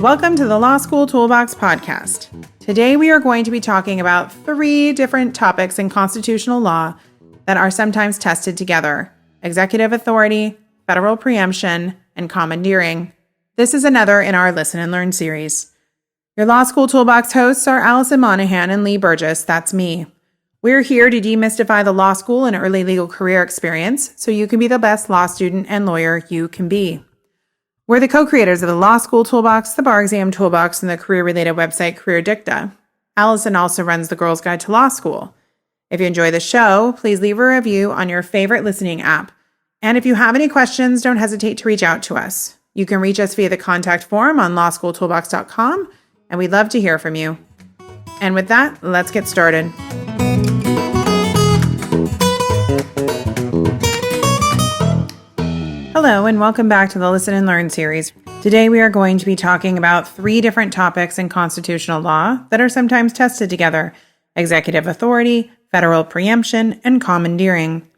Welcome to the Law School Toolbox podcast. Today we are going to be talking about 3 different topics in constitutional law that are sometimes tested together: executive authority, federal preemption, and commandeering. This is another in our Listen and Learn series. Your Law School Toolbox hosts are Alison Monahan and Lee Burgess. That's me. We're here to demystify the law school and early legal career experience so you can be the best law student and lawyer you can be. We're the co-creators of the Law School Toolbox, the Bar Exam Toolbox, and the career-related website Career Dicta. Alison also runs the Girls Guide to Law School. If you enjoy the show, please leave a review on your favorite listening app. And if you have any questions, don't hesitate to reach out to us. You can reach us via the contact form on lawschooltoolbox.com, and we'd love to hear from you. And with that, let's get started. Hello, and welcome back to the Listen and Learn series. Today we are going to be talking about 3 different topics in constitutional law that are sometimes tested together: executive authority, federal preemption, and commandeering.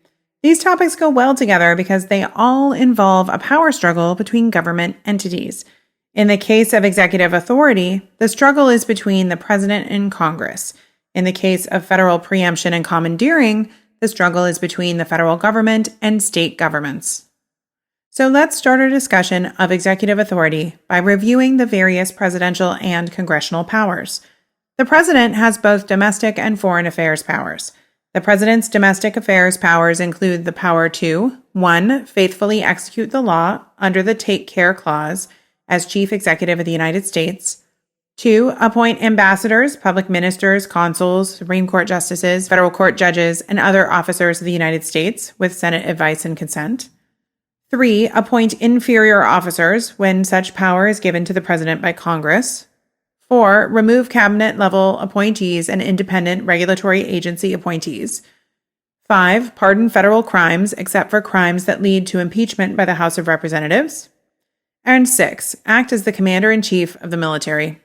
These topics go well together because they all involve a power struggle between government entities. In the case of executive authority, the struggle is between the president and Congress. In the case of federal preemption and commandeering, the struggle is between the federal government and state governments. So let's start our discussion of executive authority by reviewing the various presidential and congressional powers. The president has both domestic and foreign affairs powers. The president's domestic affairs powers include the power to 1. Faithfully execute the law under the Take Care Clause as Chief Executive of the United States. 2. Appoint ambassadors, public ministers, consuls, Supreme Court justices, federal court judges, and other officers of the United States with Senate advice and consent. 3. Appoint inferior officers when such power is given to the president by Congress. 4. Remove cabinet-level appointees and independent regulatory agency appointees. 5. Pardon federal crimes except for crimes that lead to impeachment by the House of Representatives. And 6. Act as the commander-in-chief of the military.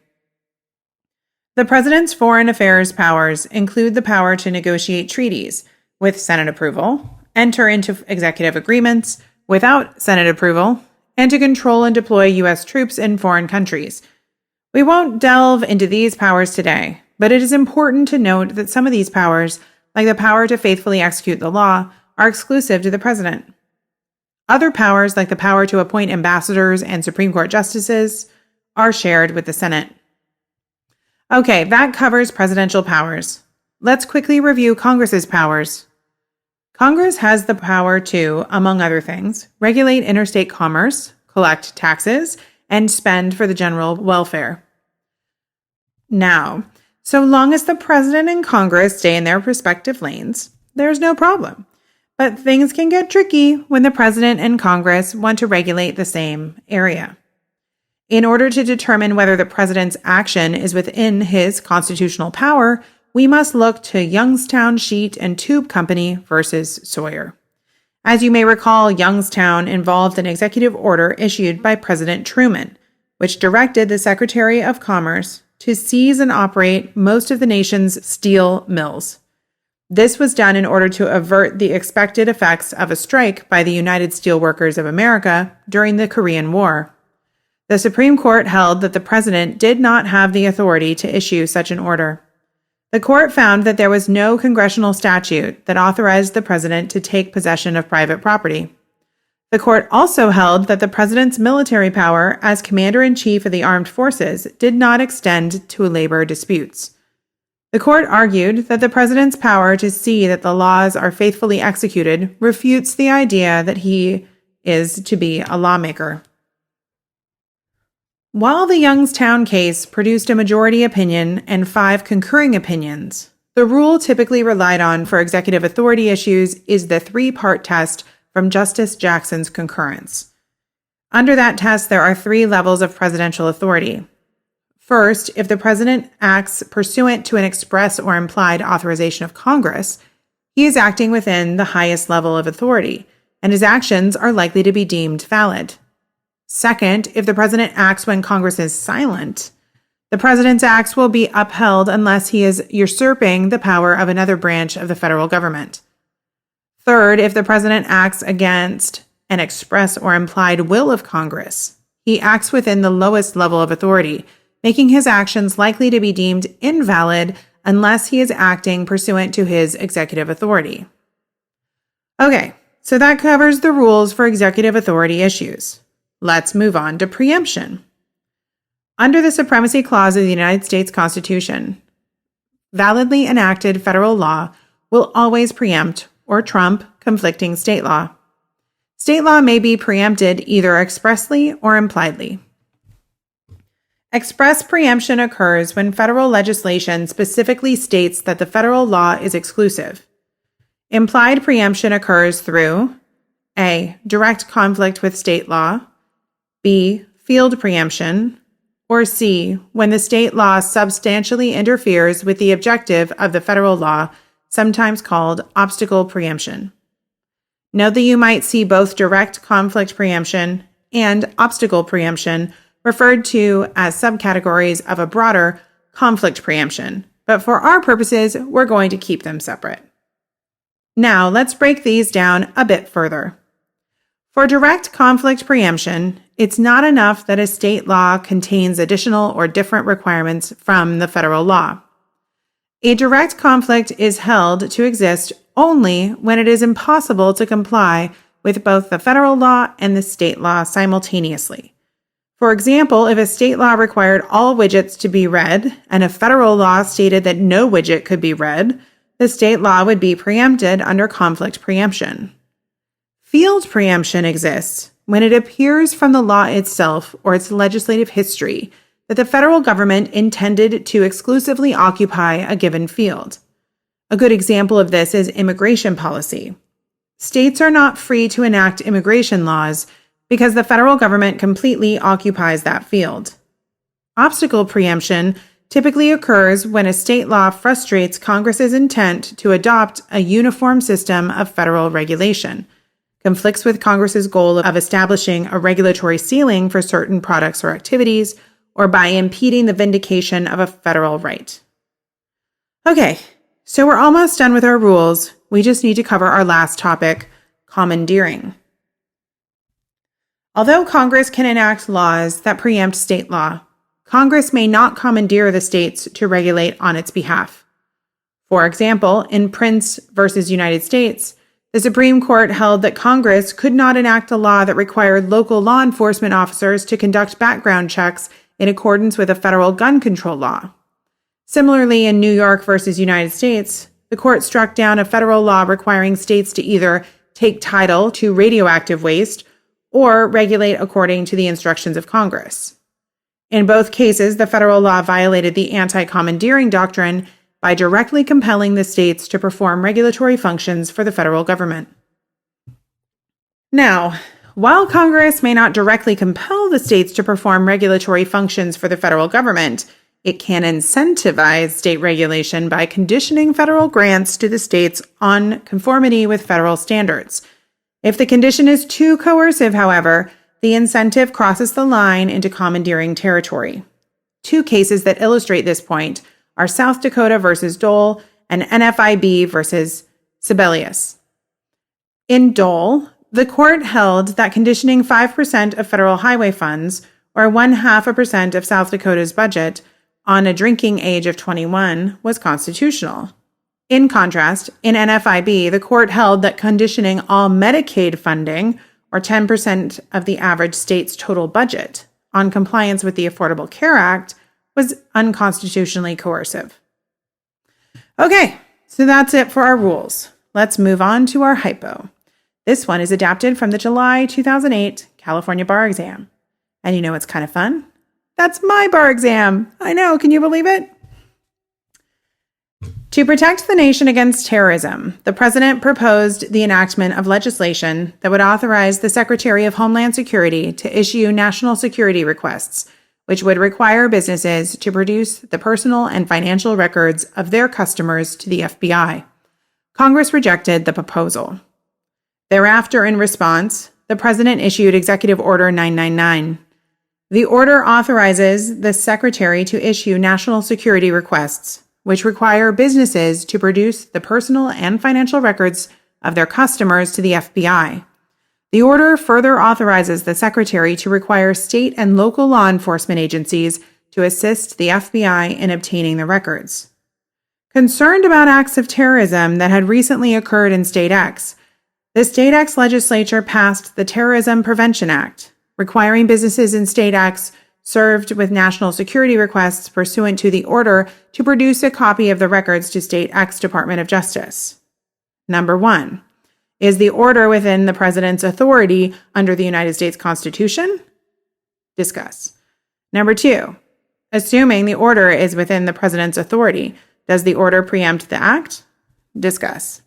The president's foreign affairs powers include the power to negotiate treaties with Senate approval, enter into executive agreements without Senate approval, and to control and deploy U.S. troops in foreign countries. We won't delve into these powers today, but it is important to note that some of these powers, like the power to faithfully execute the law, are exclusive to the president. Other powers, like the power to appoint ambassadors and Supreme Court justices, are shared with the Senate. Okay, that covers presidential powers. Let's quickly review Congress's powers. Congress has the power to, among other things, regulate interstate commerce, collect taxes, and spend for the general welfare. Now, so long as the president and Congress stay in their respective lanes, there's no problem. But things can get tricky when the president and Congress want to regulate the same area. In order to determine whether the president's action is within his constitutional power, we must look to Youngstown Sheet and Tube Company versus Sawyer. As you may recall, Youngstown involved an executive order issued by President Truman, which directed the Secretary of Commerce to seize and operate most of the nation's steel mills. This was done in order to avert the expected effects of a strike by the United Steelworkers of America during the Korean War. The Supreme Court held that the president did not have the authority to issue such an order. The court found that there was no congressional statute that authorized the president to take possession of private property. The court also held that the president's military power as commander-in-chief of the armed forces did not extend to labor disputes. The court argued that the president's power to see that the laws are faithfully executed refutes the idea that he is to be a lawmaker. While the Youngstown case produced a majority opinion and 5 concurring opinions, the rule typically relied on for executive authority issues is the 3-part test from Justice Jackson's concurrence. Under that test, there are 3 levels of presidential authority. First, if the president acts pursuant to an express or implied authorization of Congress, he is acting within the highest level of authority, and his actions are likely to be deemed valid. Second, if the president acts when Congress is silent, the president's acts will be upheld unless he is usurping the power of another branch of the federal government. Third, if the president acts against an express or implied will of Congress, he acts within the lowest level of authority, making his actions likely to be deemed invalid unless he is acting pursuant to his executive authority. Okay, so that covers the rules for executive authority issues. Let's move on to preemption. Under the Supremacy Clause of the United States Constitution, validly enacted federal law will always preempt or trump conflicting state law. State law may be preempted either expressly or impliedly. Express preemption occurs when federal legislation specifically states that the federal law is exclusive. Implied preemption occurs through A. Direct conflict with state law, B. Field preemption, or C. When the state law substantially interferes with the objective of the federal law, sometimes called obstacle preemption. Note that you might see both direct conflict preemption and obstacle preemption referred to as subcategories of a broader conflict preemption, but for our purposes, we're going to keep them separate. Now, let's break these down a bit further. For direct conflict preemption, it's not enough that a state law contains additional or different requirements from the federal law. A direct conflict is held to exist only when it is impossible to comply with both the federal law and the state law simultaneously. For example, if a state law required all widgets to be read and a federal law stated that no widget could be read, the state law would be preempted under conflict preemption. Field preemption exists when it appears from the law itself or its legislative history that the federal government intended to exclusively occupy a given field. A good example of this is immigration policy. States are not free to enact immigration laws because the federal government completely occupies that field. Obstacle preemption typically occurs when a state law frustrates Congress's intent to adopt a uniform system of federal regulation, conflicts with Congress's goal of establishing a regulatory ceiling for certain products or activities, or by impeding the vindication of a federal right. Okay, so we're almost done with our rules. We just need to cover our last topic, commandeering. Although Congress can enact laws that preempt state law, Congress may not commandeer the states to regulate on its behalf. For example, in Prince versus United States, the Supreme Court held that Congress could not enact a law that required local law enforcement officers to conduct background checks in accordance with a federal gun control law. Similarly, in New York versus United States, the court struck down a federal law requiring states to either take title to radioactive waste or regulate according to the instructions of Congress. In both cases, the federal law violated the anti-commandeering doctrine by directly compelling the states to perform regulatory functions for the federal government. Now, while Congress may not directly compel the states to perform regulatory functions for the federal government, it can incentivize state regulation by conditioning federal grants to the states on conformity with federal standards. If the condition is too coercive, however, the incentive crosses the line into commandeering territory. Two cases that illustrate this point are South Dakota versus Dole and NFIB versus Sibelius. In Dole, the court held that conditioning 5% of federal highway funds, or 0.5% of South Dakota's budget, on a drinking age of 21 was constitutional. In contrast, in NFIB, the court held that conditioning all Medicaid funding, or 10% of the average state's total budget, on compliance with the Affordable Care Act was unconstitutionally coercive. Okay, so that's it for our rules. Let's move on to our hypo. This one is adapted from the July 2008 California bar exam. And you know what's kind of fun? That's my bar exam. I know, can you believe it? To protect the nation against terrorism, the president proposed the enactment of legislation that would authorize the Secretary of Homeland Security to issue national security requests, which would require businesses to produce the personal and financial records of their customers to the FBI. Congress rejected the proposal. Thereafter, in response, the president issued Executive Order 999. The order authorizes the Secretary to issue national security requests, which require businesses to produce the personal and financial records of their customers to the FBI. The order further authorizes the Secretary to require state and local law enforcement agencies to assist the FBI in obtaining the records. Concerned about acts of terrorism that had recently occurred in State X, the State X legislature passed the Terrorism Prevention Act, requiring businesses in State X served with national security requests pursuant to the order to produce a copy of the records to State X Department of Justice. Number 1. Is the order within the President's authority under the United States Constitution? Discuss. Number 2. Assuming the order is within the President's authority, does the order preempt the act? Discuss.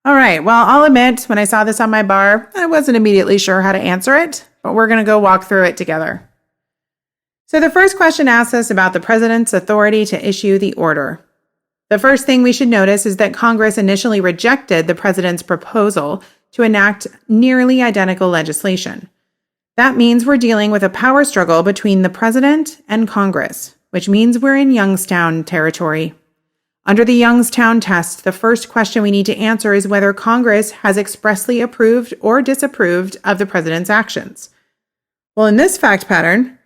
All right, well, I'll admit, when I saw this on my bar, I wasn't immediately sure how to answer it, but we're going to go walk through it together. So the first question asks us about the President's authority to issue the order. The first thing we should notice is that Congress initially rejected the President's proposal to enact nearly identical legislation. That means we're dealing with a power struggle between the President and Congress, which means we're in Youngstown territory. Under the Youngstown test, the first question we need to answer is whether Congress has expressly approved or disapproved of the President's actions. Well, in this fact pattern,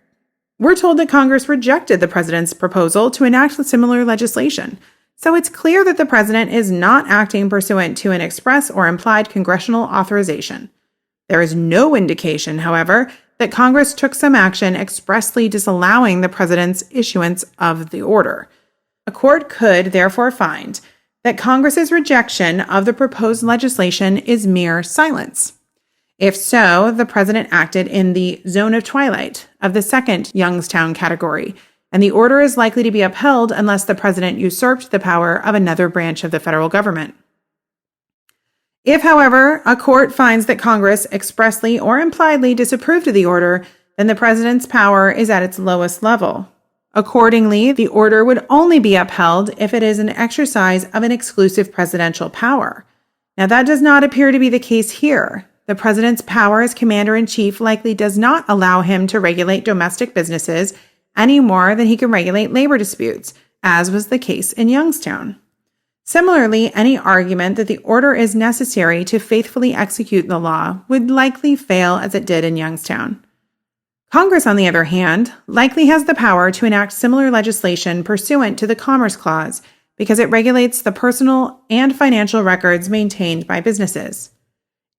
we're told that Congress rejected the President's proposal to enact similar legislation. So it's clear that the President is not acting pursuant to an express or implied congressional authorization. There is no indication, however, that Congress took some action expressly disallowing the President's issuance of the order. A court could therefore find that Congress's rejection of the proposed legislation is mere silence. If so, the President acted in the zone of twilight of the second Youngstown category, and the order is likely to be upheld unless the President usurped the power of another branch of the federal government. If, however, a court finds that Congress expressly or impliedly disapproved of the order, then the President's power is at its lowest level. Accordingly, the order would only be upheld if it is an exercise of an exclusive presidential power. Now, that does not appear to be the case here. The President's power as Commander-in-Chief likely does not allow him to regulate domestic businesses any more than he can regulate labor disputes, as was the case in Youngstown. Similarly, any argument that the order is necessary to faithfully execute the law would likely fail as it did in Youngstown. Congress, on the other hand, likely has the power to enact similar legislation pursuant to the Commerce Clause because it regulates the personal and financial records maintained by businesses.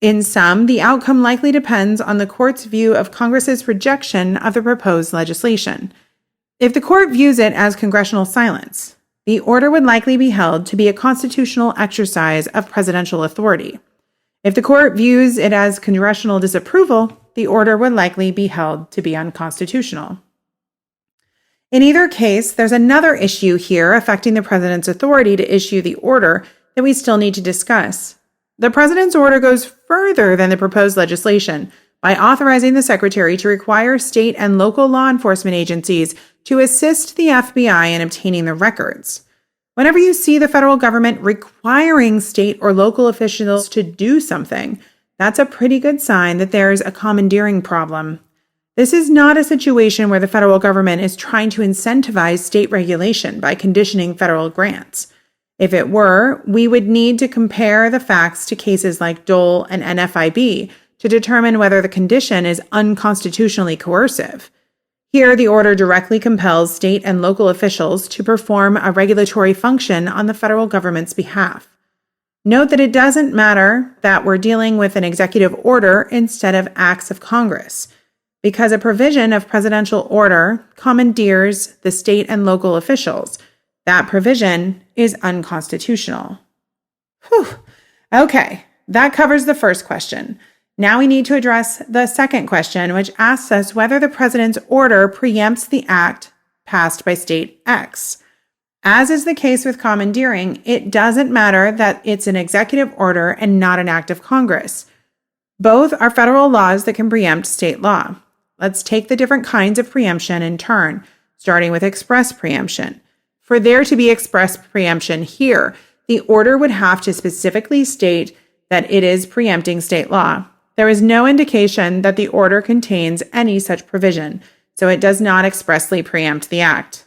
In sum, the outcome likely depends on the court's view of Congress's rejection of the proposed legislation. If the court views it as congressional silence, the order would likely be held to be a constitutional exercise of presidential authority. If the court views it as congressional disapproval, the order would likely be held to be unconstitutional. In either case, there's another issue here affecting the President's authority to issue the order that we still need to discuss. The President's order goes further than the proposed legislation by authorizing the Secretary to require state and local law enforcement agencies to assist the FBI in obtaining the records. Whenever you see the federal government requiring state or local officials to do something, that's a pretty good sign that there's a commandeering problem. This is not a situation where the federal government is trying to incentivize state regulation by conditioning federal grants. If it were, we would need to compare the facts to cases like Dole and NFIB to determine whether the condition is unconstitutionally coercive. Here, the order directly compels state and local officials to perform a regulatory function on the federal government's behalf. Note that it doesn't matter that we're dealing with an executive order instead of acts of Congress, because a provision of presidential order commandeers the state and local officials. That provision is unconstitutional. Whew. Okay, that covers the first question. Now we need to address the second question, which asks us whether the President's order preempts the act passed by State X. As is the case with commandeering, it doesn't matter that it's an executive order and not an act of Congress. Both are federal laws that can preempt state law. Let's take the different kinds of preemption in turn, starting with express preemption. For there to be express preemption here, the order would have to specifically state that it is preempting state law. There is no indication that the order contains any such provision, so it does not expressly preempt the act.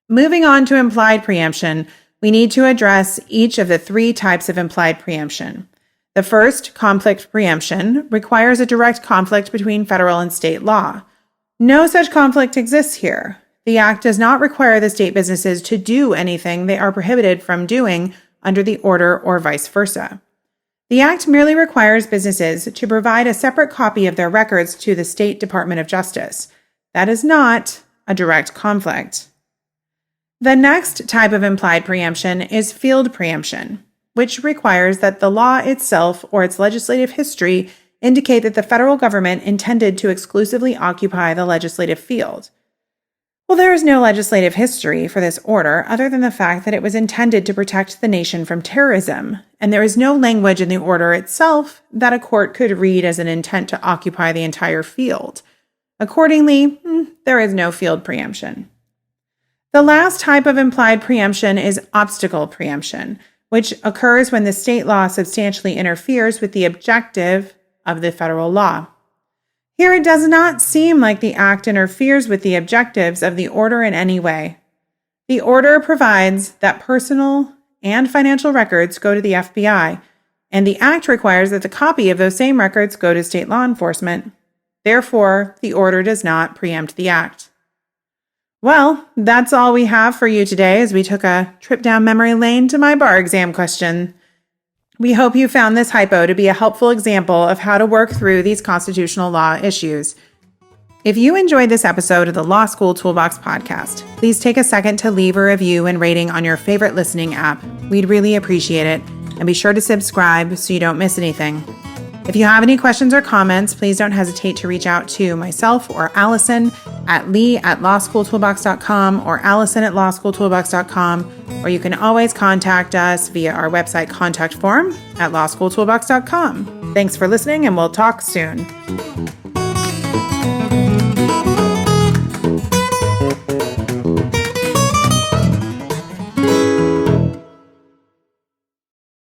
Moving on to implied preemption, we need to address each of the three types of implied preemption. The first, conflict preemption, requires a direct conflict between federal and state law. No such conflict exists here. The Act does not require the state businesses to do anything they are prohibited from doing under the order or vice versa. The Act merely requires businesses to provide a separate copy of their records to the State Department of Justice. That is not a direct conflict. The next type of implied preemption is field preemption, which requires that the law itself or its legislative history indicate that the federal government intended to exclusively occupy the legislative field. Well, there is no legislative history for this order other than the fact that it was intended to protect the nation from terrorism, and there is no language in the order itself that a court could read as an intent to occupy the entire field. Accordingly, there is no field preemption. The last type of implied preemption is obstacle preemption, which occurs when the state law substantially interferes with the objective of the federal law. Here it does not seem like the Act interferes with the objectives of the order in any way. The order provides that personal and financial records go to the FBI, and the Act requires that the copy of those same records go to state law enforcement. Therefore, the order does not preempt the Act. Well, that's all we have for you today as we took a trip down memory lane to my bar exam question. We hope you found this hypo to be a helpful example of how to work through these constitutional law issues. If you enjoyed this episode of the Law School Toolbox podcast, please take a second to leave a review and rating on your favorite listening app. We'd really appreciate it. And be sure to subscribe so you don't miss anything. If you have any questions or comments, please don't hesitate to reach out to myself or Alison at lee@lawschooltoolbox.com or allison@lawschooltoolbox.com, or you can always contact us via our website contact form at lawschooltoolbox.com. Thanks for listening, and we'll talk soon.